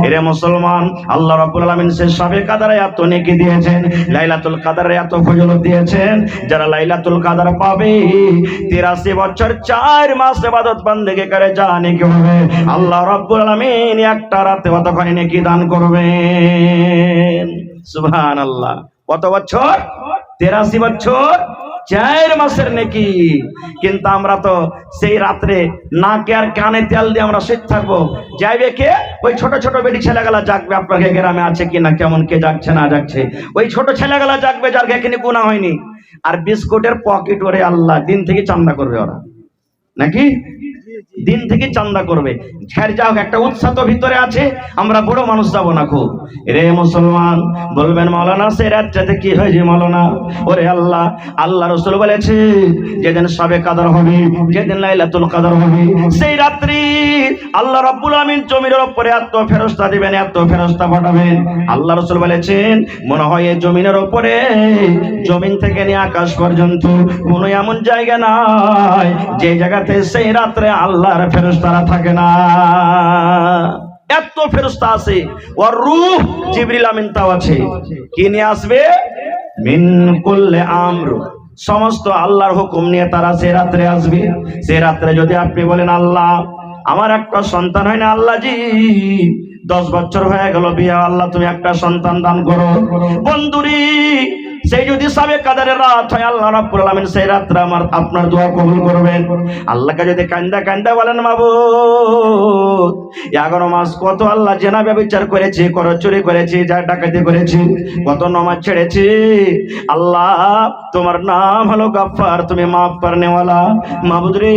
এরে মুসলমান, আল্লাহ রাব্বুল আলামিন সে শবে কাদরে এত নেকি দিয়েছেন, লাইলাতুল কাদরে এত ফজিলত দিয়েছেন। যারা লাইলাতুল কাদর পাবে 83 বছর 4 মাস ইবাদত বندگی করে যা নেকি হবে, আল্লাহ রাব্বুল আলামিন একটা রাতে কতখানি নেকি দান করবেন। সুবহানাল্লাহ। কত বছর? 83 বছর 4 মাসের নেকি। কিন্তু আমরা তো সেই রাত্রে নাকে আর কানে তেল দিয়ে আমরা শীত থাকবো। যাইবে কে? ওই ছোট ছোট বেটি ছেলেগুলা জাগবে। আপনাকে গ্রামে আছে কিনা, কেমন কে জাগছে না জাগছে, ওই ছোট ছেলেগুলা জাগবে যার এখানে গুনাহ হয়নি। আর বিস্কুটের পকেট ওরে আল্লাহ দিন থেকে চান্দা করবে ওরা, নাকি দিন থেকে চান্দা করবে। খের যাও, একটা উৎসাহ তো ভিতরে আছে। আমরা বড় মানুষ যাবো না খুব। রে মুসলমান, বলবেন মাওলানা সে রাতটাতে কি হয়েছে মাওলানা? ওরে আল্লাহ, আল্লাহ রাসূল বলেছে যেদিন শবে কদর হবে, যেদিন লাইলাতুল কদর হবে, সেই রাত্রি আল্লাহ রাব্বুল আমিন জমিনের উপরে এত ফেরেশতা দিবেন, এত ফেরেশতা পাঠাবেন। আল্লাহ রাসূল বলেছেন মনে হয় এই জমিনের উপরে, জমিন থেকে নিয়ে আকাশ পর্যন্ত কোনো এমন জায়গা নাই যে জায়গাতে সেই রাত্রে আল্লাহর ফেরেশতারা থাকে না। এত ফেরেশতা আছে। ওয়ার রূহ, জিবরিল আমিন তাও আছে। কি নিয়ে আসবে? মিন কুল্লি আমর, সমস্ত আল্লাহর হুকুম নিয়ে তারা সে রাত্রে আসবে। সে রাত্রে যদি আপনি বলেন আল্লাহ আমার একটা সন্তান হয় না, আল্লাহ জি 10 বছর হয়ে গেল বিয়ে, আল্লাহ তুমি একটা সন্তান দান করো। বন্ধুরি, সেই যদি শবে কদরের রাত হয়, আল্লাহ রাব্বুল আলামিন সেই রাতে আপনার দোয়া কবুল করবেন। আল্লাহকে যদি কান্দা কান্দা বলেন মাবুদ 11 মাস কত আল্লাহ জেনা ব্যভিচার করেছি, কর চুরি করেছি, যা ডাকাতি করেছি, কত নামাজ ছেড়েছি, আল্লাহ তোমার নাম হলো গফফার, তুমি মাফ করনে ওয়ালা। মাবুদ রে,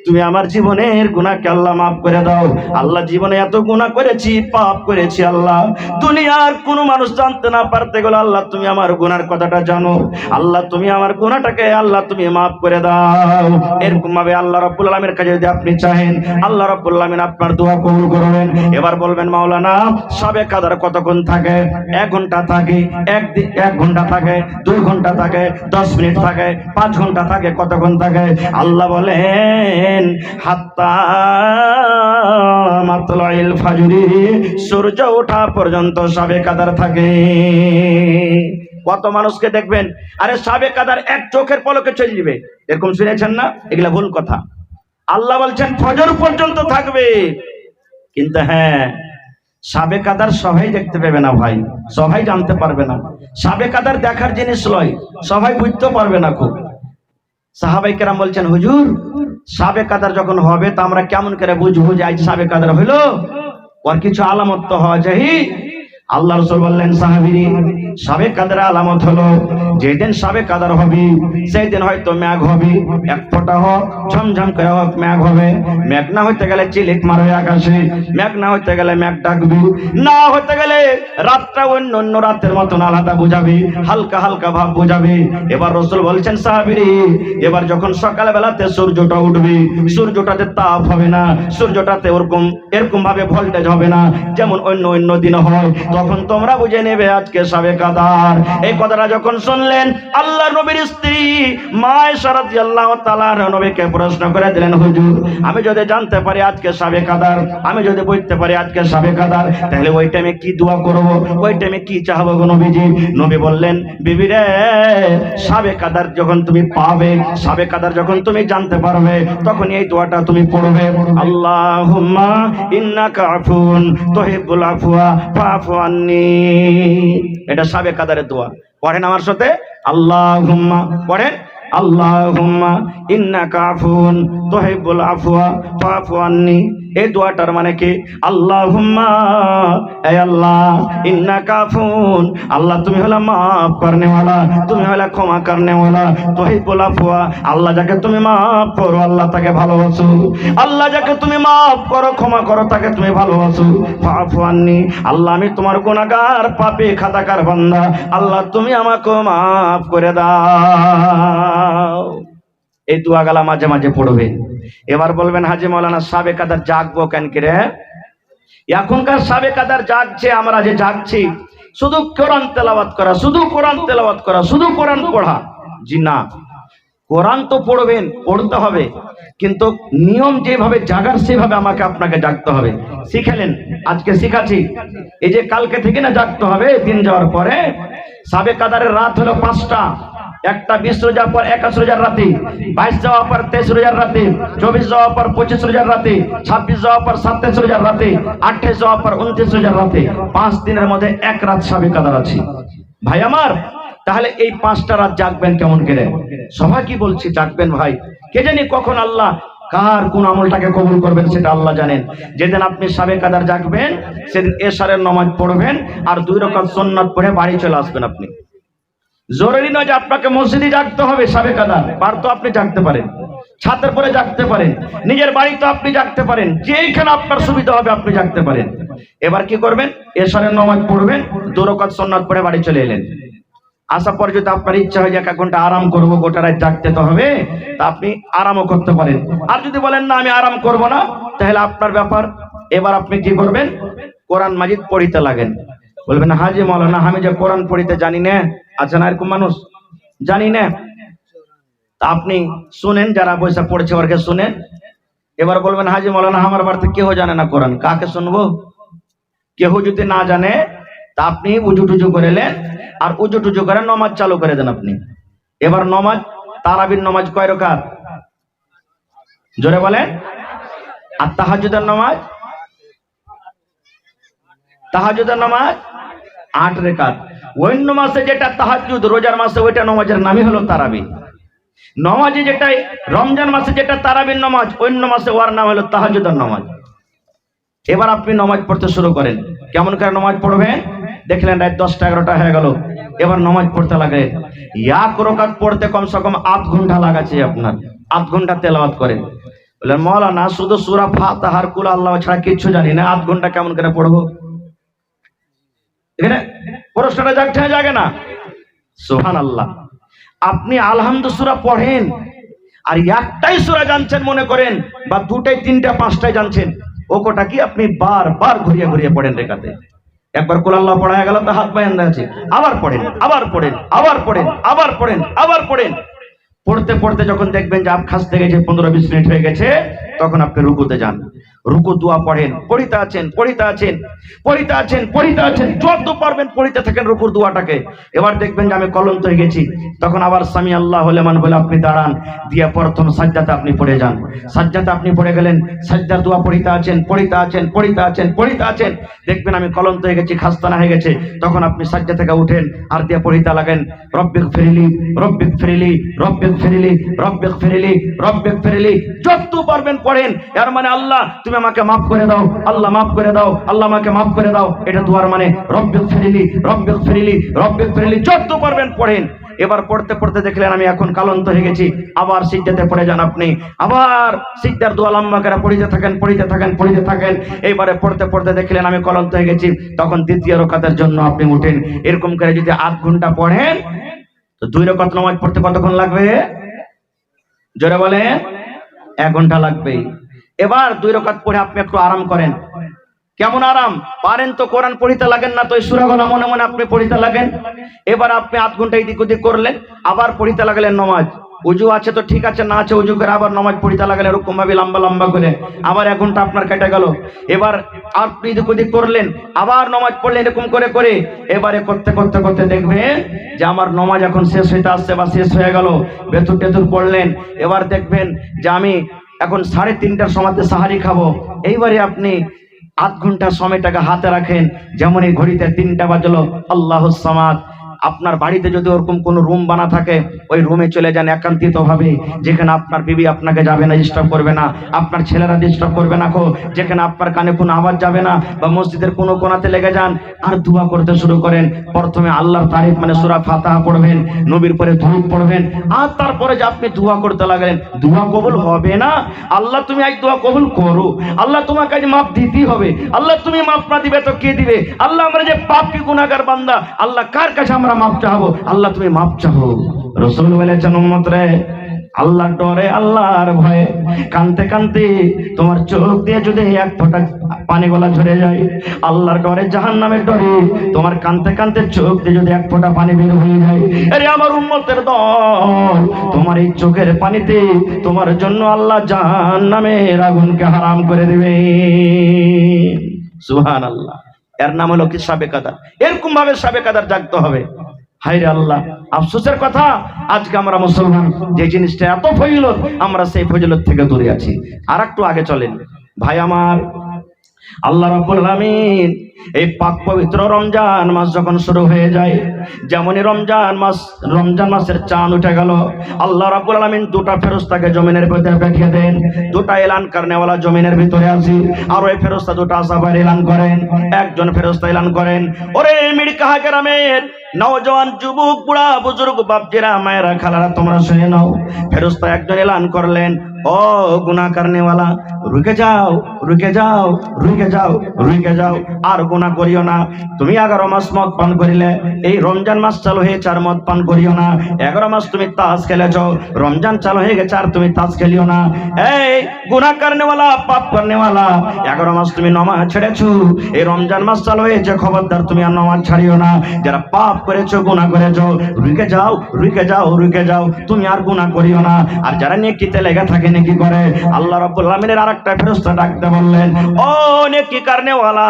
তুমি আমার জীবনের গুনাহকে আল্লাহ মাফ করে দাও। আল্লাহ জীবনে এত গুনাহ করেছি, পাপ করেছি, আল্লাহ দুনিয়ার কোনো মানুষ জানতে না পারতে গেল, আল্লাহ তুমি আমার গুনাহ কথাটা জানো। আল্লাহ তুমি আমার গুনাহটাকে আল্লাহ তুমি মাফ করে দাও। এরকম ভাবে আল্লাহ রাব্বুল আলামিনের কাছে যদি আপনি চাহেন, আল্লাহ রাব্বুল আলামিন আপনার দোয়া কবুল করবেন। এবার বলবেন মাওলানা শবে কদর কতক্ষণ থাকে? 1 ঘন্টা থাকে, 1 ঘন্টা থাকে, 2 ঘন্টা থাকে, 10 মিনিট থাকে, 5 ঘন্টা থাকে, কতক্ষণ থাকে? আল্লাহ বলেন হাত্তা মাতলাইল ফাজরি, সূর্য ওঠা পর্যন্ত শবে কদর থাকে। কত মানুষকে দেখবেন আরে শবে কদর এক চোখের পলকে চলে যাবে, এরকম শুনেছেন না? এগুলা ভুল কথা। আল্লাহ বলছেন ফজর পর্যন্ত থাকবে। কিন্তু হ্যাঁ, শবে কদর সবাই দেখতে পাবে না ভাই, সবাই জানতে পারবে না। শবে কদর দেখার জিনিস নয়, সবাই বুঝতে পারবে না। খুব সাহাবায়ে কেরাম বলছেন হুজুর শবে কদর যখন হবে তা আমরা কেমন করে বুঝবো যে আজ শবে কদর হলো? ওর কিছু আলামত তো হওয়া চাই। আল্লাহ রাসূল বললেন সাহাবীরে শবে কদর আলামত হলো যেদিন শবে কদর হবে সেই দিন হয়তো মেঘ হবে, এক ফোঁটা হোক, ঝমঝম করে হোক মেঘ হবে। মেঘ না হইতে গেলে চিলিক মারবে আকাশে, মেঘ না হইতে গেলে মেঘ ডাকবে, না হইতে গেলে রাতটা অন্য অন্য রাতের মতন আলাদা বুঝাবে, হালকা হালকা ভাব বুঝাবে। এবার রাসূল বলছেন সাহাবীরে এবার যখন সকাল বেলাতে সূর্যটা উঠবে, সূর্যটাতে তাপ হবে না, সূর্যটাতে এরকম ভাবে ভোল্টেজ হবে না যেমন অন্য অন্য দিন হয়, তখন তোমরা বুঝে নেবে আজকে শবে কদর। এই কথাটা যখন শুনলেন আল্লাহর নবীর স্ত্রী মা আয়েশা রাদিয়াল্লাহু তাআলা নবীকে প্রশ্ন করে দিলেন হুজুর আমি যদি জানতে পারি আজকে শবে কদর, আমি যদি বুঝতে পারি আজকে শবে কদর, তাহলে ওই টাইমে কি দোয়া করব, ওই টাইমে কি চাইবো গো নবীজি? নবী বললেন বিবি রে শবে কদর যখন তুমি পাবে, শবে কদর যখন তুমি জানতে পারবে, তখন এই দোয়াটা তুমি পড়বে আল্লাহুম্মা ইন্নাকা আফুন তুহিব্বুল আফওয়া ফাফু আন্নি। এটা শবে কদরের দোয়া। পড়েন আমার সাথে আল্লাহুম্মা, পড়েন আল্লাহুম্মা ইন্নাকা আফুন তুহিব্বুল আফওয়া ফাফু আন্নি। এই দোয়াটার মানে কি? আল্লাহুম্মা এ আল্লাহ ইন্নাকা আফুন, আল্লাহ তুমি হলা মাফ করনে वाला, তুমি হলা ক্ষমা করনে वाला, তুহিব্বুল আফওয়া, আল্লাহ যাকে তুমি মাফ করো আল্লাহ তাকে ভালোবাসো, আল্লাহ যাকে তুমি মাফ করো ক্ষমা করো তাকে তুমি ভালোবাসো। ফাফু আন্নি, আল্লাহ আমি তোমার গুনাহগার পাপী খাতাকার বান্দা, আল্লাহ তুমি আমাকে মাফ করে দাও। এই দোয়াগুলা মাঝে মাঝে পড়বে। এবার বলবেন হাজী মাওলানা শবে কদর জাগবো কেন করে? এখনকার শবে কদর জাগছে, আমরা যে জাগছি শুধু কোরআন তেলাওয়াত করা, শুধু কোরআন তেলাওয়াত করা, শুধু কোরআন পড়া, জি না। কোরআন তো পড়বেন, পড়তে হবে, কিন্তু নিয়ম যেভাবে জাগার সেভাবে আমাকে আপনাকে জাগতে হবে। শিখালেন, আজকে শিখাচ্ছি। এই যে কালকে থেকে না জাগতে হবে, দিন যাওয়ার পরে। সাবে কাদারের রাত হলো 5টা। একটা 20 রোজার পর 21 রোজার রাতে, 22 যাওয়ার পর 23 রোজার রাতে, 24 যাওয়ার পর 25 রোজার রাতে, 26 যাওয়ার পর 27 রোজার রাতে, 28 যাওয়ার পর 29 রোজার রাতে, 5 দিনের মধ্যে এক রাত সাবে কাদার আছে। ভাই আমার, তাহলে এই 5টা রাত জাগবেন কেমন করে? সবাই কি বলছি জাগবেন ভাই। কে জানি কখন আল্লাহ কার কোন আমলটাকে কবুল করবেন সেটা আল্লাহ জানেন। যেদিন আপনি সাবে কাদার জাগবেন সেদিন এশারের নামাজ পড়বেন আর 2 রাকাত সুন্নাত পড়ে বাড়ি চলে আসবেন। আপনি জরুরি নয় যে আপনাকে মসজিদে জাগতে হবে সাবে কাদার, বার তো আপনি জাগতে পারেন, ছাদের পরে জাগতে পারেন, নিজের বাড়িতে আপনি জাগতে পারেন, যেখানে আপনার সুবিধা হবে আপনি জাগতে পারেন। এবার কি করবেন? এশারের নামাজ পড়বেন, 2 রাকাত সুন্নাত পড়ে বাড়ি চলে এলেন। আসার পর যদি আপনার ইচ্ছা হয় যে 1 ঘন্টা আরাম করবো, গোটা রাত জাগতে তো হবে, তা আপনি আরামও করতে পারেন। আর যদি বলেন না আমি আরাম করব না, তাহলে আপনার ব্যাপার। এবার আপনি কি করবেন? কোরআন মাজিদ পড়িতে লাগেন। বলবেন হাজি মাওলানা আমি যে কোরআন পড়িতে জানি না, আছে না এরকম মানুষ, জানি না। তা আপনি শুনেন, যারা বৈশা পড়ছে ওরকে শুনেন। এবার বলবেন হাজি মাওলানা আমার বাড়িতে কেউ জানে না কোরআন, কাকে শুনবো? কেউ যদি না জানে তা আপনি উজু টুজু করে এলেন, আর উজু টুজু করে নমাজ চালু করে দেন আপনি। এবার নমাজ, তারাবির নমাজ কয় রাকাত? জোরে বলেন। আর তাহাজ্জুদের নামাজ? তাহাজ্জুদের নামাজ 8 রাকাত। অন্য মাসে যেটা তাহাজ্জুদ, রোজার মাসে ওইটা নামাজের নামই হলো তারাবি। নামাজে যেটা রমজান মাসে যেটা তারাবির নামাজ, অন্য মাসে ওর নাম হলো তাহাজ্জুদের নামাজ। এবার আপনি নামাজ পড়তে শুরু করেন। কেমন করে নামাজ পড়বেন? দেখলেন রাত 10টা 11টা হয়ে গেল, এবার নামাজ পড়তে লাগে। 1 রাকাত পড়তে কমসে কম 8 ঘন্টা লাগাচ্ছে আপনার, 8 ঘন্টা তেলাওয়াত করেন। বললেন মাওলানা শুধু সূরা ফাতিহার কুল আল্লাহ ছাড়া কিছু জানি না, 8 ঘন্টা কেমন করে পড়বো? এখানে প্রশ্নটা জাগে না? সুবহানাল্লাহ। আপনি আলহামদু সূরা পড়েন, আর একটাই সূরা জানছেন মনে করেন, বা 2টাই 3টা 5টাই জানছেন, ও কোটা কি আপনি বারবার ঘুরিয়ে ঘুরিয়ে পড়েন রেখাতে। একবার কুল আল্লাহ পড়া হয়ে গেল তো হাত বাঁধা আছে, আবার পড়েন, আবার পড়েন, আবার পড়েন, আবার পড়েন, আবার পড়েন। পড়তে পড়তে যখন দেখবেন যে আপ খাসতে গেছে, 15-20 মিনিট হয়ে গেছে, তখন আপনি রুকুতে যান। রুকু দোয়া পড়েন, পড়িতে আছেন, পড়িতে আছেন, পড়িতে আছেন, পড়িতে আছেন, যত পারবেন পড়িতে থাকেন রুকুর দোয়াটাকে। এবার দেখবেন যে আমি কলন্ত হয়ে গেছি, তখন আবার সামি আল্লাহু লিমান বলে আপনি দাঁড়ান, দিয়ে প্রথম সাজদাতে আপনি পড়ে যান। সাজদাতে আপনি পড়ে গেলেন, সাজদার দোয়া পড়িতে আছেন, পড়িতে আছেন, পড়িতে আছেন, পড়িতে আছেন। দেখবেন আমি কলন্ত হয়ে গেছি, খাস্তানা হয়ে গেছে, তখন আপনি সাজদা থেকে উঠেন আর দিয়ে পড়িতে লাগেন রব্বিক ফিরলি, রব্বিক ফিরলি, রব্বিক ফিরলি, রব্বিক ফিরলি, রব্বিক ফিরলি। যত পারবেন পড়েন। এর মানে আল্লাহ তুমি আমাকে মাফ করে দাও, আল্লাহ মাফ করে দাও, আল্লাহ আমাকে মাফ করে দাও, এটা দুয়ার মানে রব্বিক ফিরলি, রব্বিক ফিরলি, রব্বিক ফিরলি। যত পারবেন পড়েন। এবার পড়তে পড়তে দেখলেন আমি এখন কালন্ত হয়ে গেছি, আবার সিজদাতে পড়ে যান আপনি, আবার সিজদার দোয়া লম্বা করে পড়িতে থাকেন, পড়িতে থাকেন, পড়িতে থাকেন। এইবারে পড়তে পড়তে দেখলেন আমি কলন্ত হয়ে গেছি, তখন দ্বিতীয় রাকাতের জন্য আপনি উঠেন। এরকম করে যদি 8 ঘন্টা পড়েন, তো 2 রাকাত নামাজ পড়তে কতক্ষণ লাগবে? জোরে বলেন। 1 ঘন্টা লাগবে। এবার 2 রাকাত পড়ে আপনি একটু আরাম করেন। কেমন আরাম? পারেন তো কোরআন পড়িতে লাগেন না, তো এই সূরাগুলো মনে মনে আপনি পড়িতে লাগেন। এবার আপনি 8 ঘন্টা এদিক ওদিক করলেন, আবার পড়িতে লাগলেন নামাজ। উজু আছে তো ঠিক আছে, না আছে উজু করে আবার নামাজ পড়িতে লাগলেন এরকম ভাবে লম্বা লম্বা করে, আবার 1 ঘন্টা আপনার কেটে গেল। এবার আপনি এদিক ওদিক করলেন, আবার নামাজ পড়লেন এরকম করে করে। এবারে করতে করতে করতে দেখবেন যে আমার নামাজ এখন শেষ হইতে আসছে বা শেষ হয়ে গেল। বেতুর টেতুর পড়লেন, এবার দেখবেন যে আমি এখন 3:30টার সময়তে সাহারি খাবো। এইবারে আপনি 8 ঘন্টা সময়টাকে হাতে রাখেন, যেমন এই ঘড়িতে 3টা বাজলো, আল্লাহুস সামাদ। আপনার বাড়িতে যদি ওরকম কোনো রুম বানা থাকে, ওই রুমে চলে যান একান্তিত ভাবে, যেখানে আপনার বিবি আপনাকে যাবে না, ডিস্টার্ব করবে না, আপনার ছেলেরা ডিস্টার্ব করবে না, যেখানে আপনার কানে কোনো আওয়াজ যাবে না, বা মসজিদের কোনো কোণাতে লেগে যান আর দোয়া করতে শুরু করেন। প্রথমে আল্লাহর তারিফ মানে সূরা ফাতিহা পড়বেন, নবীর পরে দুরূদ পড়বেন, আর তারপরে যে আপনি দোয়া করতে লাগলেন। দোয়া কবুল হবে না? আল্লাহ তুমি আজ দোয়া কবুল করো, আল্লাহ তোমাকে আজ মাফ দিতেই হবে। আল্লাহ তুমি মাফ না দিবে তো কে দিবে? আল্লাহ আমরা যে পাপী গুনাহগার বান্দা, আল্লাহ কার কাছে আমরা মাফ চাইবো? আল্লাহ তুমি মাফ চাও। রাসূল বলেছেন উম্মত রে, আল্লাহর ডরে আল্লাহর ভয়ে কানতে কানতে তোমার চোখ দিয়ে যদি এক ফোঁটা পানি গলা ঝরে যায়, আল্লাহর ডরে জাহান্নামের ডরে তোমার কানতে কানতে চোখ দিয়ে যদি এক ফোঁটা পানি বের হয়ে যায়, আরে আমার উম্মতের দল, তোমার এই চোখের পানিতে তোমার জন্য আল্লাহ জাহান্নামের আগুনকে হারাম করে দেবে। সুবহানাল্লাহ। এর নাম হলো কি সাবে কাদার। এরকম ভাবে সাবে কাদার জাগতে হবে। হায়রে আল্লাহ, আফসোসের কথা, আজকে আমরা মুসলমান যে জিনিসটা এত ফজিলত, আমরা সেই ফজিলত থেকে দূরে আছি। আর একটু আগে চলেন ভাই আমার, আল্লাহ রাব্বুল আলামিন এই পাক পবিত্র রমজান মাস যখন শুরু হয়ে যায়, যেমনই রমজান মাসের চাঁদ উঠে গেল, আল্লাহ রাব্বুল আলামিন দুটা ফেরেশতাকে জমিনের ভিতরে পাঠিয়ে দেন। দুটা এলান করনেওয়ালা জমিনের ভিতরে আছে, আর ওই ফেরেশতা দুটা আসাবার এলান করেন। একজন ফেরেশতা এলান করেন, ওরে মিড়কাহা গ্রামের নওজওয়ান যুবক, বুড়া বুজুর্গ, বাপজিরা, মায়েরা, খালারা, তোমরা শুনে নাও। ফেরেশতা একজন এলান করলেন, ও গুনাহ করনেওয়ালা, রুকে যাও, রুকে যাও, রুকে যাও, রুকে যাও, আর গুনাহ করিও না। তুমি 11 মাস মদ পান করিলে, এই রমজান মাস চালু হয়েছে আর মদ পান করিও না। 11 মাস তুমি তাস খেলেছ, রমজান চালু হয়ে গেছে আর তুমি তাস খেলিও না। এই গুনাহ করনেওয়ালা, পাপ করনেওয়ালা, 11 মাস তুমি নামাজ ছেড়েছো, এই রমজান মাস চালু হয়েছে, খবরদার তুমি আর নামাজ ছাড়িও না। যারা পাপ করেছো, গুনাহ করেছো, রুকে যাও, রুকে যাও, রুকে যাও, তুমি আর গুনাহ করিও না। আর যারা নেকিতে লেগে থাকে, নেকি করে, আল্লাহ রাব্বুল আলামিনের আরেকটা ফেরেশতা ডাকতে বললেন, ও নেকি করনেওয়ালা,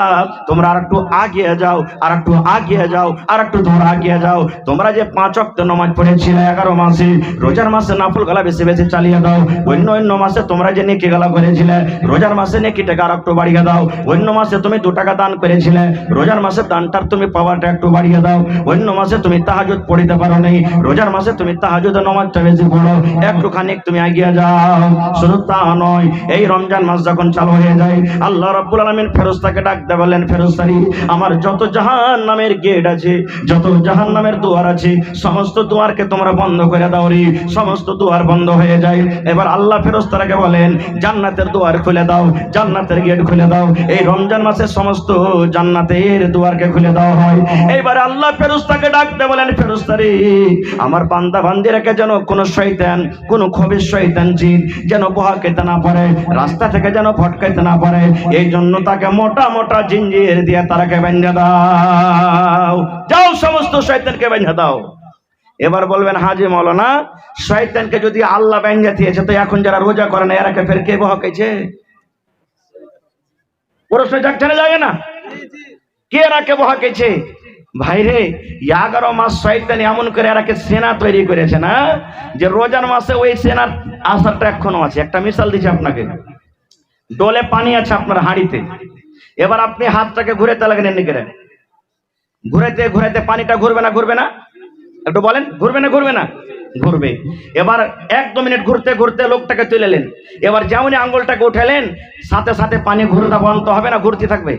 তোমরা আর একটু আগিয়ে যাও, আর একটু আগিয়ে যাও, আর একটু তোমরা আগিয়ে যাও। তোমরা যে 5 ওয়াক্ত নামাজ পড়েছিলে 11 মাসে, রোজার মাসে নফল গলা বেশি বেশি চালিয়ে দাও। অন্য মাসে তোমরা যে নেকি গলা করেছিলে, রোজার মাসে নেকিটাকে আর একটু বাড়িয়ে দাও। অন্য মাসে তুমি 2 টাকা দান করেছিলে, রোজার মাসে দানটার তুমি পাওয়ারটা একটু বাড়িয়ে দাও। অন্য মাসে তুমি তাহাজ্জুদ পড়িতে পারো নাই, রোজার মাসে তুমি তাহাজ্জুদের নামাজটা বেশি পড়ো, একটুখানি তুমি এগিয়ে যাও। শুধু তা নয়, এই রমজান মাস যখন চালু হয়ে যায়, আল্লাহ রাব্বুল আলামিন ফেরেশতাকে ডাকতে বললেন, ফেরেশতারি, আমার যত জাহান্নামের গেট আছে, যত জাহান্নামের দুয়ার আছে, সমস্ত দুয়ারকে তোমরা বন্ধ করে দাও রে। সমস্ত দুয়ার বন্ধ হয়ে যায়। এবার আল্লাহ ফেরেশতাকে বলেন, জান্নাতের দুয়ার খুলে দাও, জান্নাতের গেট খুলে দাও। এই রমজান মাসে সমস্ত জান্নাতের দুয়ারকে খুলে দেওয়া হয়। এইবার আল্লাহ ফেরেশতাকে ডাকতে বলেন, ফেরেশতারি, আমার বান্দা বান্দিরাকে যেন কোনো শয়তান, কোনো খবিশ শয়তান জিন যেন বহাকাইতে না পারে, রাস্তা থেকে যেন ভটকাইতে না পারে, এই জন্য তাকে মোটা মোটা জিঞ্জির দিয়ে তারাকে বেঁধে দাও। যাও, সমস্ত শয়তানকে বেঁধে দাও। এবার বলবেন, হাজি মাওলানা, শয়তানকে যদি আল্লাহ বেঁধে দিয়েছে, তো এখন যারা রোজা করে না, এরাকে ফের কে বহাকাইছে? প্রশ্ন জাগতে লাগে না? কে এরাকে বহাকাইছে? ভাইরে, 11 মাস শয়তান এমন করে এরাকে সেনা তৈরি করেছে না, যে রোজার মাসে ওই সেনার আসারটা এখনো আছে। একটা মিসাল দিচ্ছি আপনাকে, ডোলে পানি আছে আপনার হাঁড়িতে, এবার আপনি হাতটাকে ঘুরাতে লাগেন, এমনি করে ঘুরাতে ঘুরাতে পানিটা ঘুরবে না, ঘুরবে না? একটু বলেন, ঘুরবে না, ঘুরবে না? ঘুরবে। এবার 1-2 মিনিট ঘুরতে ঘুরতে লোকটাকে তুলেলেন, এবার যেমনই আঙ্গুলটাকে উঠালেন, সাথে সাথে পানি ঘুরতে বন্ধ হবে না, ঘুরতে থাকবে।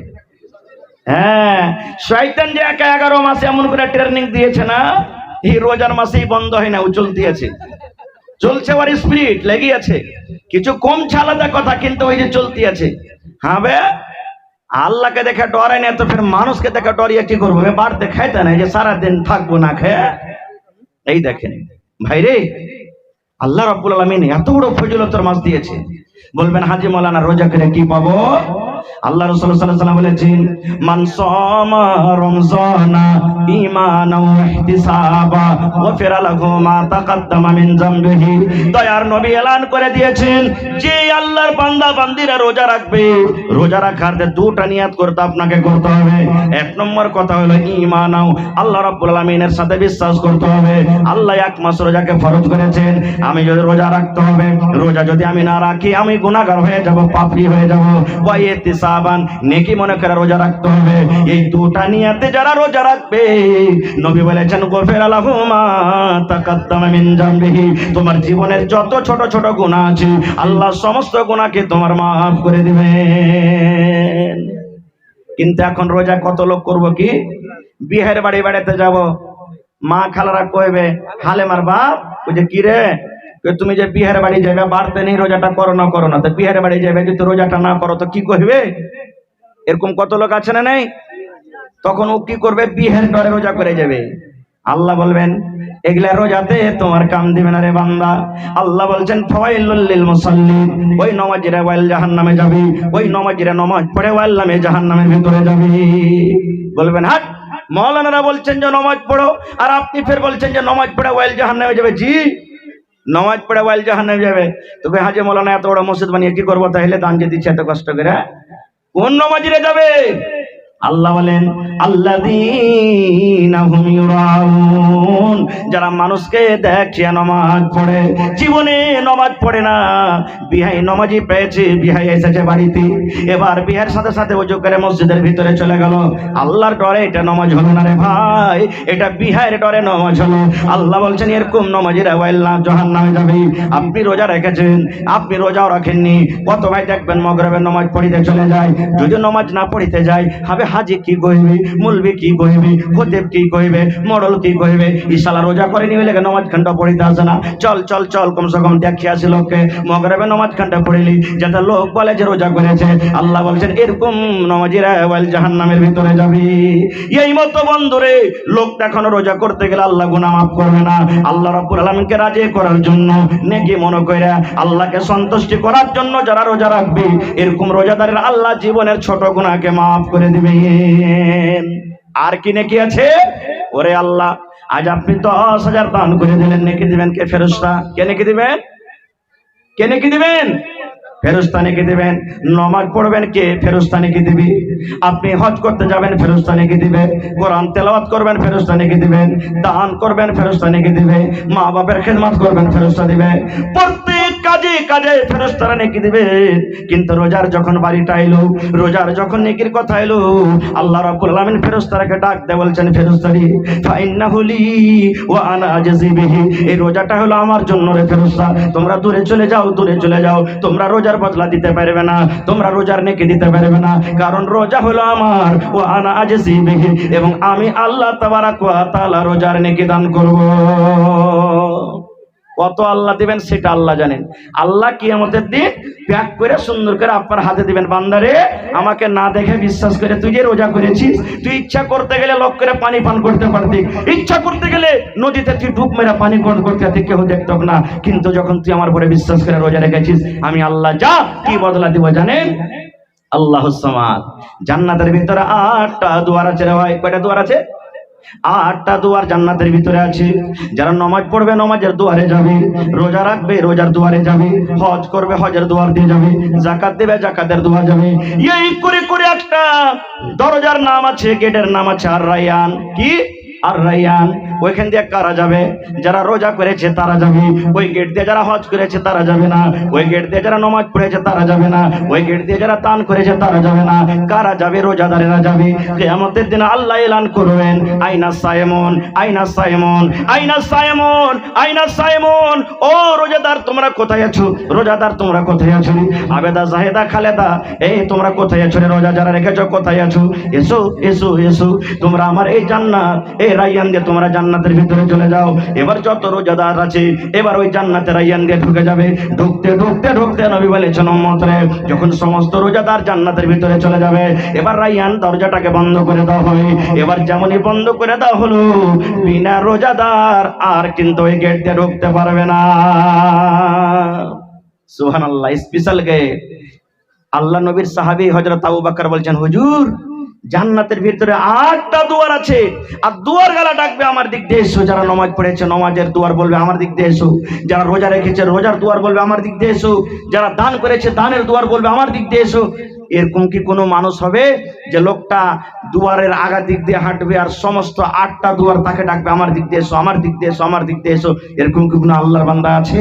হ্যাঁ, শয়তান যে 11 মাসে এমন করে ট্রেনিং দিয়েছে না, এই রোজার মাসেই বন্ধ হয় না, ও চলতে আছে, চলছে, ওর স্পিরিট লেগে আছে। কিছু কম আলাদা কথা, কিন্তু ওই যে চলতে আছে। হ্যাঁ বে, আল্লাহকে দেখে ডরাই না, তো ফের মানুষকে দেখে ডরিয়ে কি করবো? বাড়তে খাইতে নাই যে সারাদিন থাকবো না খেয়ে। এই দেখেন ভাইরে, আল্লাহ রাব্বুল আলামিন এত বড় ফজিলতের মাস দিয়েছে। বলবেন, হাজি মাওলানা, রোজা করে কি পাবো? আল্লাহ রাসূল সাল্লাল্লাহু আলাইহি ওয়াসাল্লাম বলেছেন, মান সামা রমজানা ঈমানাও ওয়া ইহতিসাবা গফিরা লাহু মা তাকাদ্দামা মিন যামবিহি। দয়ার নবী এলান করে দিয়েছেন, যে আল্লাহর বান্দা বান্দিরা রোজা রাখবে, রোজা রাখার 2টা নিয়াত করতে আপনাকে করতে হবে। 1 নম্বর কথা হলো ঈমানাও, আল্লাহ রাব্বুল আলামিনের সাথে বিশ্বাস করতে হবে। আল্লাহ 1 মাস রোজাকে ফরজ করেছেন, আমি যদি রোজা রাখতে হবে, রোজা যদি আমি না রাখি, আমি গুনাহগার হয়ে যাব, পাপী হয়ে যাব। ওয়া ইহতিসাবান, নেকি মনে করে রোজা রাখতে হবে। এই 2টা নিয়াতে যারা রোজা রাখবে, নবী বলেছেন, গফিরা লাহু মা তাকাদ্দামা মিন যামবিহি, তোমার জীবনের যত ছোট ছোট গুনাহ আছে, আল্লাহ সমস্ত গুনাহকে তোমার মাফ করে দিবেন। কিন্তু এখন রোজা কত লোক করব কি? বিয়ের বাড়ি বেড়াতে যাব, মা খালারা কইবে, হালেমার বাপ, ওই যে কি রে, তুমি যে বিয়ের বাড়ি যাবে, বাড়তে নেই, রোজাটা করো না, করো না। তো বিয়ের বাড়ি যাবে, যদি রোজাটা না করো তো কি কইবে? এরকম কত লোক আছে না? নেই? তখন ও কি করবে? বিয়ের ডরে রোজা করে যাবে। আল্লাহ বলবেন এগুলা রোজাতে তোমার কাম দিবে না রে বান্দা। আল্লাহ বলছেন ফাওয়াইলুল লিল মুসাল্লিন, ওই নমাজিরা ওয়াইল জাহান্নামে যাবে, ওই নমাজিরা নমাজ পড়ে ওয়াইল নামে জাহান্নামের ভিতরে যাবে। বলবেন হাট, মাওলানারা বলছেন যে নমাজ পড়ো, আর আপনি ফের বলছেন যে নমাজ পড়ে ওয়াইল জাহান্নামে যাবে। জি, নমাজ পড়ে ওয়াইল জাহান্নামে যাবে। তবে হাজে মাওলানা এত বড় মসজিদ বানিয়ে কি করবো তাহলে, দান যে দিচ্ছে এত কষ্ট করে, কোন নমাজিরা যাবে? আল্লাহ বলেন আল্লাযীনা হুম ইউরাউন, যারা মানুষকে দেখে নামাজ পড়ে, জীবনে নামাজ পড়ে না, বিহাই নামাজি পেয়েছে, বিহাই এসেছে বাড়িতে, এবার বিহার সাথে সাথে ওযু করে মসজিদের ভিতরে চলে গেল। আল্লাহর ডরে এটা নামাজ হলো না রে ভাই, এটা বিহাইয়ের ডরে নামাজ হলো। আল্লাহ বলছেন এরকম নামাজিরা ওয়াইল্লা জাহান্নামে যাবে। আপনি রোজা রেখেছেন, আপনি রোজাও রাখেননি, কত ভাই দেখবেন মাগরিবের নামাজ পড়িতে চলে যায়, যদি নামাজ না পড়িতে যায় হবে হাজি কি কইবে, মুলবি কি কইবে, খতিব কি কইবে, মডল কি কইবে, ইশালা রোজা করে নিবে লাগে নামাজ ঘন্টা পড়িতে আসে না। চল চল চল কমসে কম দেখি আসি লোককে মাগরিবে নামাজ ঘন্টা পড়িলি, যাতে লোক বলে যে রোজা করেছে। আল্লাহ বলছেন এরকম নামাজিরা ওয়াইল জাহান্নামের ভিতরে যাবে। এই মতো বন্ধুরে, লোকটা এখনো রোজা করতে গেলে আল্লাহ গুনাহ মাফ করবে না। আল্লাহ রাব্বুল আলামিনকে রাজি করার জন্য, নেকি মনে কইরা আল্লাহকে সন্তুষ্টি করার জন্য যারা রোজা রাখবে, এরকম রোজাদারের আল্লাহ জীবনের ছোট গুনাহকে মাফ করে দিবে। আর কি নেকি আছে? ওরে আল্লাহ, আজ আপনি 10,000 দান করে দিলেন, নেকি দিবেন কে? ফেরেশতা। কে নেকি দিবেন? কে নেকি দিবেন? ফেরেশতা নেকি দিবেন। নামাজ পড়বেন কে? ফেরেশতা নেকি দিবে। আপনি হজ করতে যাবেন, ফেরেশতা নেকি দিবে। কোরআন তেলাওয়াত করবেন, ফেরেশতা নেকি দিবেন। দান করবেন, ফেরেশতা নেকি দিবে। মা বাবার খেদমত করবেন, ফেরেশতা দিবে। প্রত্যেক কাজে কাজে ফেরেশতারা নেকি দিবে। কিন্তু রোজার যখন বাড়িটা এলো, রোজার যখন নেকির কথা এলো, আল্লাহ রাব্বুল আলামিন ফেরেশতাকে ডাক দিয়ে বলছেন, ফেরেশতারি ফাইন্নাহু লি ওয়া আনা আজজি বিহি, এই রোজাটা হলো আমার জন্য রে ফেরেশতা, তোমরা দূরে চলে যাও, দূরে চলে যাও। তোমরা রোজার বদলা দিতে পারবে না, তোমরা রোজার নেকি দিতে পারবে না, কারণ রোজা হলো আমার, ওয়া আনা আজজি বিহি, এবং আমি আল্লাহ তাবারাক ওয়া তাআলা রোজার নেকি দান করব। কত আল্লাহ দিবেন সেটা আল্লাহ জানেন। আল্লাহ কিয়ামতের দিন প্যাক করে সুন্দর করে আপনার হাতে দিবেন, বান্দারে আমাকে না দেখে বিশ্বাস করে তুই যে রোজা করেছিস, তুই ইচ্ছা করতে গেলে লক করে পানি পান করতে পারতি, ইচ্ছা করতে গেলে নদীতে তুই ডুব মেরা পানি করতে করতে কেউ দেখতো না, কিন্তু যখন তুই আমার উপরে বিশ্বাস করে রোজা রেখেছিস, আমি আল্লাহ যা কি বদলা দিব জানেন? আল্লাহুস সামাদ। জান্নাতের ভিতরে 8টা দুয়ার আছে রে ভাই। কয়টা দুয়ার আছে? 8টা দুয়ার জান্নাতের ভিতরে আছে। যারা নামাজ পড়বে নামাজের দুয়ারে যাবে, রোজা রাখবে রোজার দুয়ারে যাবে, হজ করবে হজের দুয়ার দিয়ে যাবে, যাকাত দেবে যাকাতের দুয়ার যাবে। এই করে করে একটা দরজার নাম আছে, গেটের নাম আছে আর রায়্যান। কি? আর রায়্যান। ওইখান দিয়ে কারা যাবে? যারা রোজা করেছে তারা যাবে। ওই গেট দিয়ে যারা হজ করেছে তারা যাবে না। ওই গেট দিয়ে যারা নামাজ পড়েছে তারা যাবে না। ওই গেট দিয়ে যারা দান করেছে তারা যাবে না। কারা যাবে? রোজাদারেরা যাবে। কিয়ামতের দিন আল্লাহ এলান করবেন, আইনা সায়েমুন, আইনা সায়েমুন, আইনা সায়েমুন, আইনা সায়েমুন। ও রোজাদার তোমরা কোথায় আছো? রোজাদার তোমরা কোথায় আছো? আবেদা জাহেদা খালেদা, এই তোমরা কোথায় আছো রে? রোজা যারা রেখেছো কোথায় আছো? এসো এসো এসো, তোমরা আমার এই জান্নাত, এই রায়্যান দিয়ে তোমরা জান্নাতের ভিতরে চলে যাও। এবার যত রোজাদার আছে এবার ওই জান্নাতের রায়্যান দিয়ে ঢুকে যাবে। ঢুকতে ঢুকতে ঢুকতে নবী বলেছেন উম্মত রে, যখন সমস্ত রোজাদার জান্নাতের ভিতরে চলে যাবে, এবার রায়্যান দরজাটাকে বন্ধ করে দেওয়া হয়। এবার যেমনই বন্ধ করে দেওয়া হলো, বিনা রোজাদার আর কিন্তু ওই গেট দিয়ে ঢুকতে পারবে না। সুবহানাল্লাহ। Special gate. আল্লাহ নবীর সাহাবী হযরত আবু বকর বলছেন, হুজুর জান্নাতের ভিতরে 8টা দুয়ার আছে, আর দুয়ার গালা ডাকবে আমার দিক দিয়ে এসো। যারা নামাজ পড়েছে নামাজের দুয়ার বলবে আমার দিক দিয়ে এসো। যারা রোজা রেখেছে রোজার দুয়ার বলবে আমার দিক দিয়ে এসো। যারা দান করেছে দানের দুয়ার বলবে আমার দিক দিয়ে এসো। এরকম কি কোনো মানুষ হবে যে লোকটা দুয়ারের আগা দিক দিয়ে হাঁটবে আর সমস্ত 8টা দুয়ার তাকে ডাকবে আমার দিক দিয়ে এসো, আমার দিক দিয়ে এসো, আমার দিক দিয়ে এসো? এরকম কি কোনো আল্লাহর বান্দা আছে?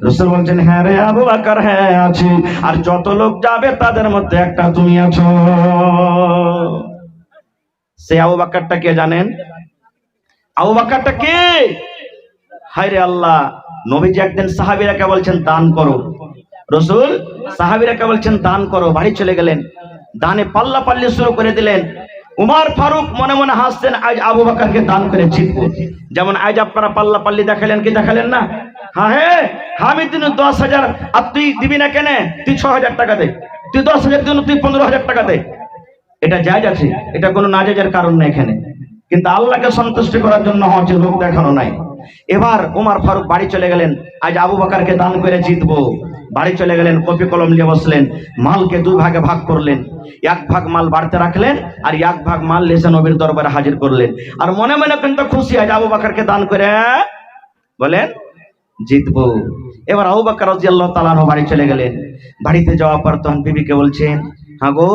রাসূল বলছেন, হ্যাঁ রে আবু বকর, হ্যাঁ আছে। আর যত লোক যাবে তাদের মধ্যে একটা তুমি আছো। সে আবু বকরটা কে জানেন? আবু বকরটা কে? হায় রে আল্লাহ। নবীজি একদিন সাহাবীরাকে বলছেন দান করো। রাসূল সাহাবীরাকে বলছেন দান করো, বাড়ি চলে গেলেন। দানে পাল্লা পাল্লি শুরু করে দিলেন। উমর ফারুক মনে মনে হাসছেন, আজ আবু বকরকে দান করে জিতবো। যেমন আজ আপনারা পাল্লা পাল্লি দেখালেন, কি দেখালেন না? হ্যাঁ হ্যাঁ, আমি দিন 10,000 আর তুই দিবি না কেন? তুই 6,000 টাকা দে, তুই 10,000 দিন, তুই 15,000 টাকা দে। এটা জায়েজ আছে, এটা কোনো নাজায়েজের কারণ না এখানে। কিন্তু আল্লাহকে সন্তুষ্ট করার জন্য হচ্ছে লোক দেখানো নাই। এবার ওমর ফারুক বাড়ি চলে গেলেন, আজ আবু বকরকে দান করে জিতবো। বাড়ি চলে গেলেন, কপি কলম নিয়ে বসলেন, মালকে দুই ভাগে ভাগ করলেন। এক ভাগ মাল বাড়তে রাখলেন আর এক ভাগ মাল লেসে নবীর দরবারে হাজির করলেন। আর মনে মনে কিন্তু খুশি, আজ আবু বকরকে দান করে বলেন জিতবো। এবার আবু বকর রাদিয়াল্লাহু তাআলা আনহু বাড়ি চলে গেলেন। বাড়িতে যাওয়ার পর তখন বিবিকে বলছেন, হ্যাঁ গো,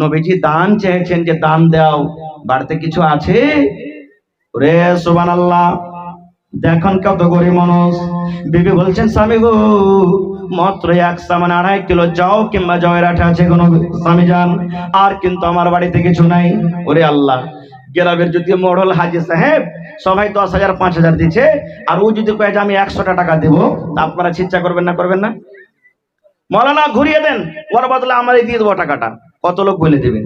নবীজি দান চেয়েছেন যে দান দাও, বাড়িতে কিছু আছে? রে সুবহানাল্লাহ, দেখুন কত গরিব মানুষ। বিবি বলছেন, স্বামী গো, মাত্র 1 সামান 2.5 কিলো যাও কিংবা জয়ের আঠা আছে কোনো স্বামী যান, আর কিন্তু আমার বাড়িতে কিছু নাই। ওরে আল্লাহ, গ্রামের যদি মোড়ল হাজি সাহেব সবাই 10,000 5,000 দিচ্ছে, আর ও যদি কয়ে যে আমি 100টা টাকা দেবো, তা আপনারা চিন্তা করবেন না? করবেন না? মৌলানা ঘুরিয়ে দেন, ওর বদলে আমারই দিয়ে দেবো টাকাটা। কত লোক বলে দেবেন।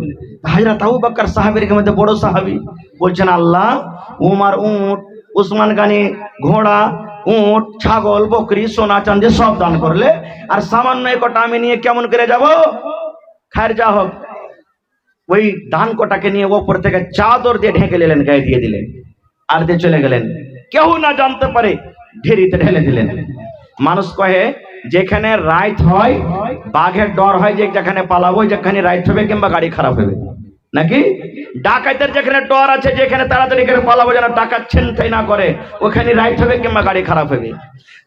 হযরত আবু বকর সাহাবীর মধ্যে বড় সাহাবী বলছেন, আল্লাহ, উমর উট, উসমান গানি ঘোড়া, উট, ছাগল, বকরি, সোনা চাঁদি সব দান করলে, আর সামান্য একটা আমি নিয়ে কেমন করে যাব? খায়ের যা হোক, ওই ধান কোটাকে নিয়ে ওপর থেকে চাদর দিয়ে ঢেকে নিলেন, গায়ে দিয়ে দিলেন, আর দিয়ে চলে গেলেন। কেউ না জানতে পারে ঢেরিতে ঢেলে দিলেন। মানুষ কহে যেখানে রাইত হয় বাঘের ডর হয়, যে যেখানে পালাবো যেখানে রাইত হবে কিংবা গাড়ি খারাপ হবে, নাকি? ডাকাতের যেখানে ডর আছে, যেখানে তাড়াতাড়ি করে পালাবো যেন ডাকাত ছিনতাই না করে, ওখানে রাইত হবে কিংবা গাড়ি খারাপ হবে।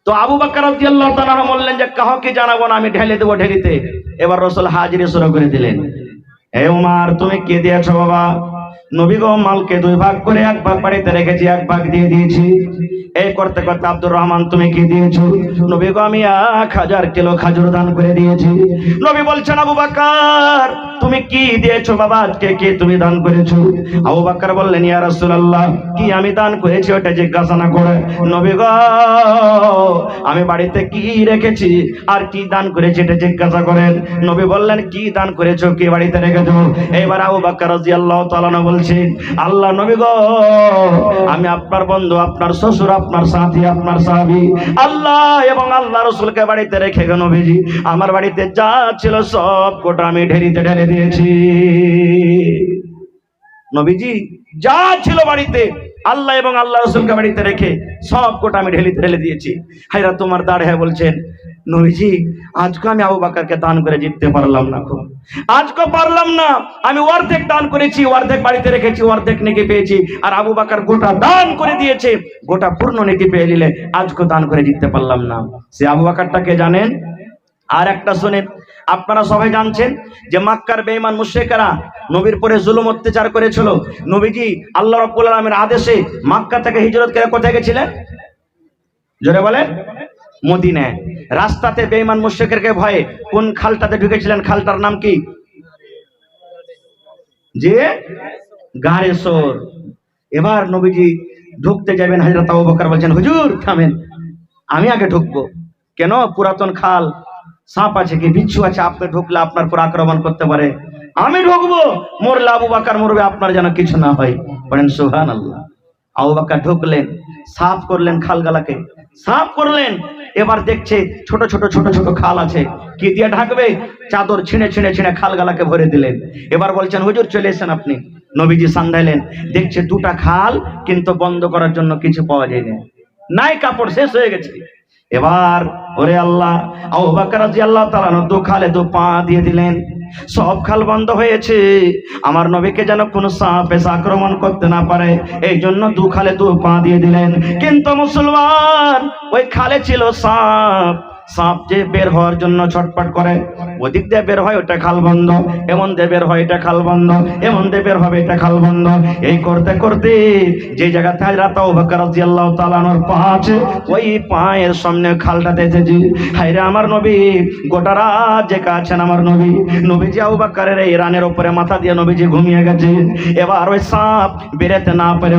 তো আবু বকর রাদিয়াল্লাহু তাআলা বললেন যে কাউকে জানাবো না, আমি ঢেলে দেবো ঢেরিতে। এবার রাসূল হাজিরি শুরু করে দিলেন। হে উমর, তুমি কি দিয়েছো বাবা? নবী গো, মালকে 2 ভাগ করে 1 ভাগ বাড়িতে রেখেছি, 1 ভাগ দিয়ে দিয়েছি। এই করতে করতে আব্দুর রহমান, তুমি কি দিয়েছো? নবী গো, আমি 1000 কিলো খাজুর দান করে দিয়েছি। নবী বলছেন, আবু বকর তুমি কি দিয়েছো বাবা? আজকে কি তুমি দান করেছো? আবু বকর বললেন, ইয়া রাসূলুল্লাহ, কি আমি দান করেছি ওটা জিজ্ঞাসা না করে নবী গো, আমি বাড়িতে কি রেখেছি আর কি দান করেছি এটা জিজ্ঞাসা করেন। নবী বললেন, কি দান করেছো, কি বাড়িতে রেখেছো? এবার আবু বকর রাদিয়াল্লাহু তাআলা বলছেন, আল্লাহ নবী গো, আমি আপনার বন্ধু, আপনার শ্বশুর, আপনার সাথী, আপনার সাহাবী, আল্লাহ এবং আল্লাহ রাসূলকে বাড়িতে রেখে গো নবীজি, আমার বাড়িতে যা ছিল সব কোটা আমি ঢেরিতে ঢেলে দিয়েছি। নবীজি যা ছিল বাড়িতে আল্লাহ এবং আল্লাহ রাসূলকে বাড়িতে রেখে সব কোটা আমি ঢেলিতে ঢেলে দিয়েছি। হায়রা তোমার দাঁড়ে বলছেন, নবীজি আজকে আমি আবু বকরকে দান করে জিততে পারলাম না, খুব আজকে পারলাম না। আমি অর্ধেক দান করেছি, অর্ধেক বাড়িতে রেখেছি, অর্ধেক নেকি পেয়েছি, আর আবু বকর গোটা দান করে দিয়েছে, গোটা পূর্ণ নেকি পেয়ে নিলে আজকে দান করে জিততে পারলাম না। সে আবু বকরটাকে জানেন? আর একটা শুনেন, আপনারা সবাই জানছেন যে মক্কার বেঈমান মুশরিকরা নবীর পরে জুলুম অত্যাচার করেছিল। নবীজি আল্লাহ রাব্বুল আলামিনের আদেশে মক্কা থেকে হিজরত করে কোথায় গেছিলেন? জোরে বলেন। মদিনায়। রাস্তাতে বেঈমান মুশরিকদের ভয়ে কোন খালটাতে ঢুকেছিলেন? খালটার নাম কি? যে গারেসর। এবার নবীজি ঢুকতে যাবেন, হযরত আবু বকর বলছেন, হুজুর থামেন, আমি আগে ঢুকবো। কেন? পুরাতন খাল, সাপ আছে কি বিচ্ছু আছে, আপনি ঢুকলে আপনার পুরো আক্রমণ করতে পারে, আমি ঢুকবো, মরলে আবু বকর মরবে, আপনার যেন কিছু না হয়। বলেন সুবহানাল্লাহ। আবু বকর ঢুকলেন, সাফ করলেন খালগালাকে, সাফ করলেন। এবার দেখছে ছোট ছোট ছোট ছোট খাল আছে, কি দিয়ে ঢাকবে? চাদর ছিঁড়ে ছিঁড়ে ছিঁড়ে খালগালাকে ভরে দিলেন। এবার বলছেন, হুজুর চলে এসেন আপনি। নবীজি সান্দাইলেন, দেখছে 2টা খাল, কিন্তু বন্ধ করার জন্য কিছু পাওয়া যায়নি, নাই, কাপড় শেষ হয়ে গেছে। এবার ওরে আল্লাহ, আবু বকর রাদিয়াল্লাহু তাআলা 2 খালে 2 পা দিয়ে দিলেন, সব খাল বন্ধ হয়েছে। আমার নবীকে যেন কোনো সাপ এসে আক্রমণ করতে না পারে, এই জন্য 2 খালে 2 পা দিয়ে দিলেন। কিন্তু মুসলমান, ওই খালে ছিল সাপ। সাপ যে বের হওয়ার জন্য ছটপট করে, ওদিক দিয়ে বের হয় ওটা খাল বন্ধ, এমন দিয়ে বের হয় এটা খাল বন্ধ, এমন দিয়ে বের হবে এটা খাল বন্ধ। এই করতে করতে যে জায়গাতে হযরত আবু বকর রাদিয়াল্লাহু তাআলা আনহুর পা আছে, ওই পায়ের সামনে খালটাতে এসেছি। হায়রে আমার নবী, গোটা রাত জেগে আছেন আমার নবী। নবীজি আবু বকরের এই রানের উপরে মাথা দিয়ে নবীজি ঘুমিয়ে গেছে। এবার ওই সাপ বেরোতে না পারে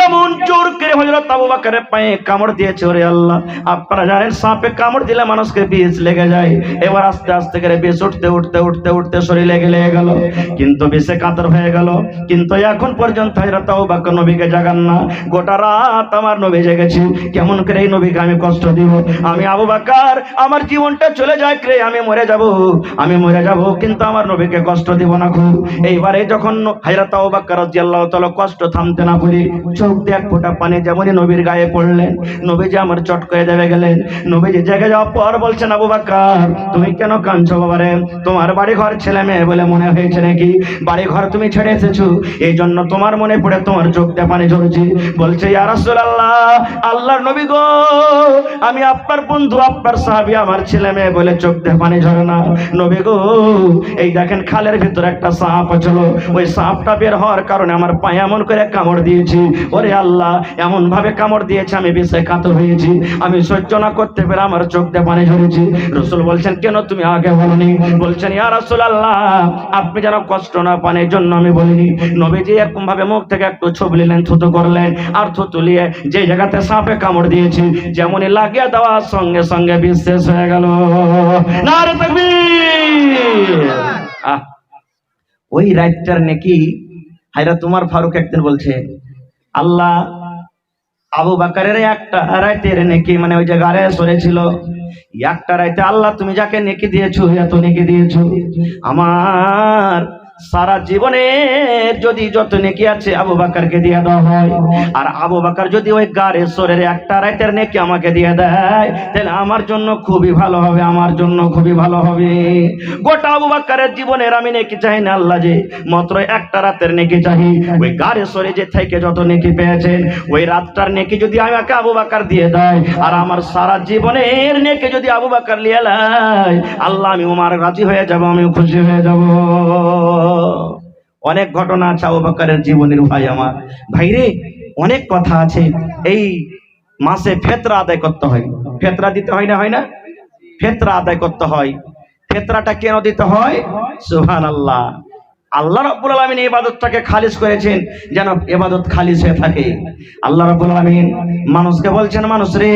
এমন জোর করে হযরত আবু বকরের পায়ে কামড় দিয়েছে। ওরে আল্লাহ, আপনারা জানেন সাপে কামড় দিলে মানুষকে বিষ লেগে যায়। এবার আস্তে আস্তে করে বিষ উঠতে উঠতে উঠতে উঠতে শরীরে লেগে গেল, কিন্তু বিষে কাতর হয়ে গেল। কিন্তু এখন পর্যন্ত হযরত আবু বকর নবীকে জাগান না। গোটা রাত আমার নবী জেগেছি, কেমন করে এই নবীকে আমি কষ্ট দিব? আমি আবু বকর, আমার জীবনটা চলে যায় রে, আমি মরে যাব, আমি মরে যাব, কিন্তু আমার নবীকে কষ্ট দিব না খুব। এইবারে যখন হযরত আবু বকর রাদিয়াল্লাহু তাআলা কষ্ট থামতে না পারে, চোখ দিয়ে এক ফোঁটা পানি যেমনই নবীর গায়ে পড়লেন, নবীজি আমার চট করে দেবে গেলেন। নবীজি জেগে যাওয়ার পর বলছেন, আবু বকর তুমি কেন কাঁদছো বাবারে? তোমার বাড়ি ঘর ছেলে মেয়ে বলে মনে হয়েছে নাকি? বাড়ি ঘর তুমি ছেড়ে এসেছো, এই জন্য তোমার মনে পড়ে তোমার চোখ দিয়ে পানি ঝরছে। বলছে, ইয়া রাসূলুল্লাহ, আল্লাহর নবী গো, আমি আপনার বন্ধু, আপনার সাহাবী, আমার ছেলে মেয়ে বলে চোখ দিয়ে পানি ঝরে না। নবী গো, এই দেখেন খালের ভিতরে একটা সাপ ছিল, ওই সাপটা বের হওয়ার কারণে আমার পায়ে এমন করে কামড় দিয়েছি, ওরে আল্লাহ, এমন ভাবে কামড় দিয়েছে আমি বিষে কাতর হয়েছি, আমি সহ্য না করতে পেরে আমার চোখ দিয়ে পানি ঝরেছি। রাসূল বলছেন, কেন তুমি আগে বলনি? বলছেন, ইয়া রাসূলুল্লাহ, আপনি যেন কষ্ট না পান এই জন্য আমি বলিনি। নবীজি এরকম ভাবে মুখ থেকে একটু ছবলিলেন, থুতু করলেন, আর থুতু নিয়ে যে জায়গাতে সাপে কামড় দিয়েছি যেমনই লাগিয়ে দেওয়ার সঙ্গে সঙ্গে বিষ শেষ হয়ে গেল। নারে তাকবীর। ওই রাতটার নেকি হযরত উমর ফারুক একদিন বলছে, আল্লাহ আবু বকরের একটা রাতের নেকি, মানে ওই যে গারে সরেছিল একটা রাতে, আল্লাহ তুমি যাকে নেকি দিয়েছো, এত নেকি দিয়েছো, আমার সারা জীবনের যদি যত নেকি আছে আবু বকরকে দিয়ে দেওয়া হয়, আর আবু বকর যদি ওই গারে সরের একটা রাতের নেকি আমাকে দিয়ে দেয়, তাহলে আমার জন্য খুবই ভালো হবে, আমার জন্য খুবই ভালো হবে। গোটা আবু বকরের জীবনের আমি নেকি চাই না আল্লাহ, যে মাত্র একটা রাতের নেকি চাই। ওই গারে সরে যে থেকে যত নেকি পেয়েছেন, ওই রাতটার নেকি যদি আমাকে আবু বকর দিয়ে দেয়, আর আমার সারা জীবনের নেকি যদি আবু বকর নিয়ে নেয়, আল্লাহ আমি উমর রাজি হয়ে যাব, আমি খুশি হয়ে যাব। অনেক ঘটনা আছে আবু বকরের জীবনের ভাই আমার ভাইরে, অনেক কথা আছে। এই মাসে ফিতরা আদায় করতে হয়, ফিতরা দিতে হয় না, হয় না? ফিতরা আদায় করতে হয়। ফিতরাটা কেন দিতে হয়? সুবহানাল্লাহ। আল্লাহ রাব্বুল আলামিন ইবাদতটাকে খালিস করেছেন যেন ইবাদত খালিস হয়ে থাকে। আল্লাহ রাব্বুল আলামিন মানুষকে বলছেন, মানুষ রে,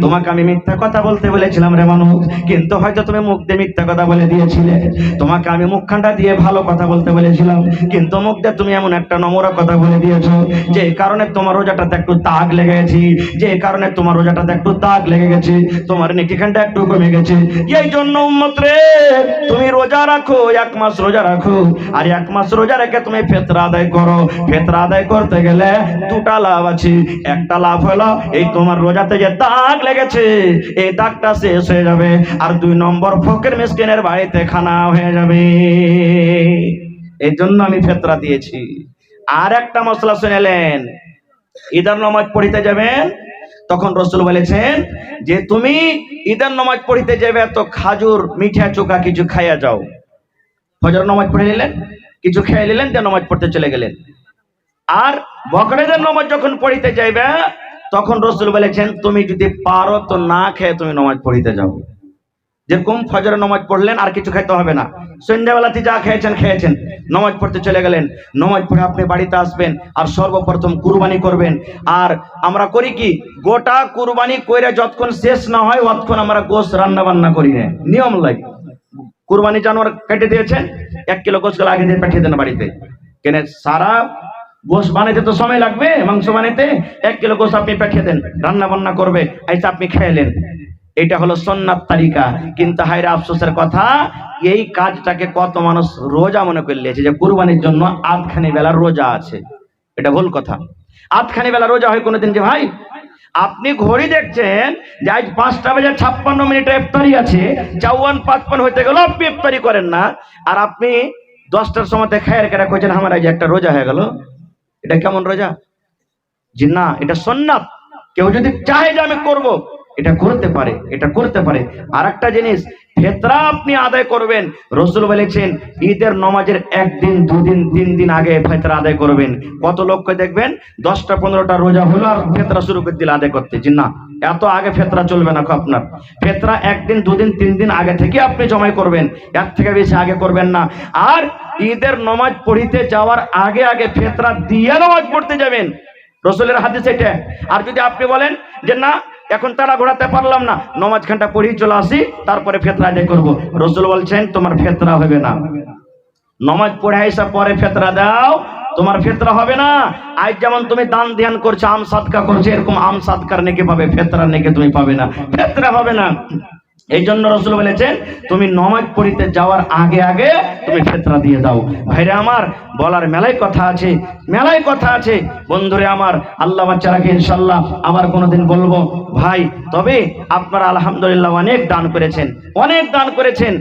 তোমাকে আমি মিথ্যা কথা বলতে বলেছিলাম রে মানুষ, কিন্তু হয়তো তুমি মুখ দিয়ে মিথ্যা কথা বলে দিয়েছিলে। তোমাকে আমি মুখখানটা দিয়ে ভালো কথা বলতে বলেছিলাম, কিন্তু মুখ দিয়ে তুমি এমন একটা নম্র কথা বলে দিয়েছো, যে কারণে তোমার রোজাটাতে একটু দাগ লেগে গেছে, যে কারণে তোমার রোজাটাতে একটু দাগ লেগে গেছে, তোমার নেকিখানটা একটু কমে গেছে। এই জন্য উম্মত রে, তুমি রোজা রাখো, 1 মাস রোজা রাখো, আর 1 মাস রোজা রেখে তুমি ফিতরা আদায় করো। ফিতরা আদায় করতে গেলে দুটা লাভ আছে। একটা লাভ হলো এই তোমার রোজাতে যে দাগ লেগেছে এই দাগটা শেষ হয়ে যাবে, আর 2 নম্বর ফকির মিসকিনের বাড়িতে খানা হয়ে যাবে। এই জন্য আমি ফিতরা দিয়েছি। আর একটা মশলা শুনেলেন, ঈদের নামাজ পড়িতে যাবেন, তখন রাসূল বলেছেন যে তুমি ঈদের নামাজ পড়িতে যাবে তো খাজুর, মিঠা চোকা কিছু খাইয়া যাও। ফজর নামাজ পড়ে নিলেন, কিছু খেয়ে নিলেন, দিয়ে নামাজ পড়তে চলে গেলেন। আর বকরেদের নামাজ যখন পড়িতে যাইবে, তখন রাসূল বলেছেন তুমি যদি পারো তো না খেয়ে তুমি নামাজ পড়িতে যাও। যেরকম ফজরের নামাজ পড়লেন, আর কিছু খাইতে হবে না, সন্ধ্যাবেলাতে যা খেয়েছেন, নামাজ পড়তে চলে গেলেন। নামাজ পড়ে আপনি বাড়িতে আসবেন, আর সর্বপ্রথম কুরবানি করবেন। আর আমরা করি কি, গোটা কুরবানি কইরা যতক্ষণ শেষ না হয় ততক্ষণ আমরা গোশত রান্না বান্না করি না, নিয়ম লাগে। কুরবানি জানোয়ার কেটে দিয়েছেন, 1 কিলো গোশত আগে দিয়ে পাঠিয়ে দেন বাড়িতে, কেন সারা গোশত বানাইতে তো সময় লাগবে, মাংস বানাইতে 1 কিলো গোশত আপনি পাঠিয়ে দেন, রান্না বান্না করবে, আইসা আপনি খেলেন। এটা হলো সুন্নাত তারিকা। কিন্তু হায়রে আফসোসের কথা, এই কাজটাকে কত মানুষ রোজা মনে করে নিয়েছে, যে কুরবানির জন্য আধখানি বেলা রোজা আছে। এটা ভুল কথা। আধখানি বেলা রোজা হয় কোনোদিন? যে ভাই আপনি ঘড়ি দেখছেন যে আজ 5:56 ইফতারি আছে, 54-55 হইতে গেল আপনি ইফতারি করেন না, আর আপনি 10টার সময়তে খায়ের কেটে কইছেন আমার আজ একটা রোজা হয়ে গেল। এটা কেমন রোজা? জি না, এটা সুন্নাত। কেউ যদি চাহে যে আমি করব, এটা করতে পারে, এটা করতে পারে। আর একটা জিনিস, ফিতরা আপনি আদায় করবেন, রাসূল বলেছেন ঈদের নামাজের 1 দিন 2 দিন 3 দিন আগে ফিতরা আদায় করবেন। কত লোককে দেখবেন 10টা-15টা রোজা হলো আর ফিতরা শুরু করে দিল আদায় করতে। জি না, এত আগে ফিতরা চলবে না। আপনার ফিতরা 1 দিন 2 দিন 3 দিন আগে থেকে আপনি জমাই করবেন, এর থেকে বেশি আগে করবেন না। আর ঈদের নামাজ পড়িতে যাওয়ার আগে আগে ফিতরা দিয়ে নামাজ পড়তে যাবেন, রাসূলের হাদিস এটা। আর যদি আপনি বলেন যে না এখন তারা ঘোরাতে পারলাম না, নমাজ খানটা পড়েই চলে আসি, তারপরে ফেতরা আদায় করবো। রসুল বলছেন তোমার ফেতরা হবে না, নমাজ পড়ে আইসা পরে ফেতরা দাও, তোমার ফেতরা হবে না। আজ যেমন তুমি দান ধ্যান করছো, আম সাদকা করছো, এরকম আম সাদকার নেকি পাবে, ফেতরার নেকি তুমি পাবে না, ফেতরা হবে না। এই জন্য রসুল বলেছেন তুমি নমাজ পড়িতে যাওয়ার আগে আগে তুমি ফেতরা দিয়ে দাও। ভাইরে আমার, বলার মেলায় কথা আছে, মেলায় কথা আছে। বন্ধুরে আমার, আল্লাহ বাচ্চারাকে ইনশাল্লাহ আবার কোনোদিন বলবো ভাই। তবে আপনারা আলহামদুলিল্লাহ অনেক দান করেছেন, অনেক দান করেছেন।